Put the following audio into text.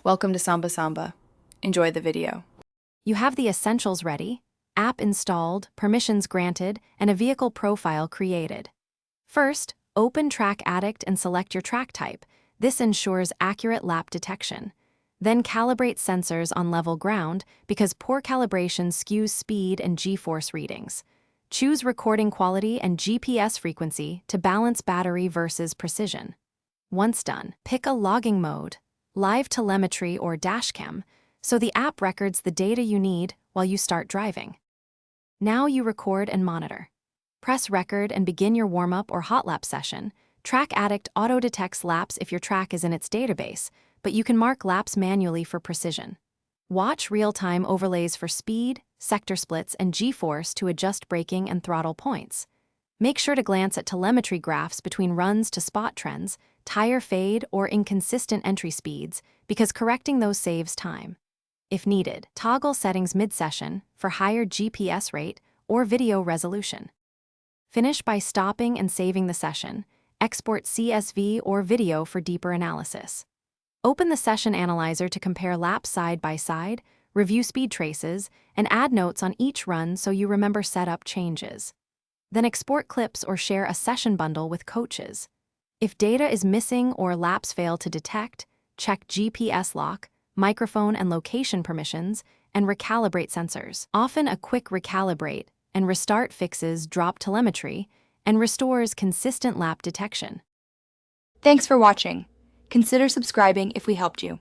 Welcome to Samba Samba. Enjoy the video. You have the essentials ready, app installed, permissions granted, and a vehicle profile created. First, open Track Addict and select your track type. This ensures accurate lap detection. Then calibrate sensors on level ground because poor calibration skews speed and G-force readings. Choose recording quality and GPS frequency to balance battery versus precision. Once done, pick a logging mode, live telemetry or dashcam, so the app records the data you need while you start driving. Now you record and monitor. Press record and begin your warm-up or hot lap session. Track Addict auto-detects laps if your track is in its database, but you can mark laps manually for precision. Watch real-time overlays for speed, sector splits, and G-force to adjust braking and throttle points. Make sure to glance at telemetry graphs between runs to spot trends, tire fade, or inconsistent entry speeds, because correcting those saves time. If needed, toggle settings mid-session for higher GPS rate or video resolution. Finish by stopping and saving the session. Export CSV or video for deeper analysis. Open the session analyzer to compare laps side by side, review speed traces, and add notes on each run so you remember setup changes. Then export clips or share a session bundle with coaches. If data is missing or laps fail to detect, check GPS lock, microphone and location permissions, and recalibrate sensors. Often a quick recalibrate and restart fixes drop telemetry and restores consistent lap detection. Thanks for watching. Consider subscribing if we helped you.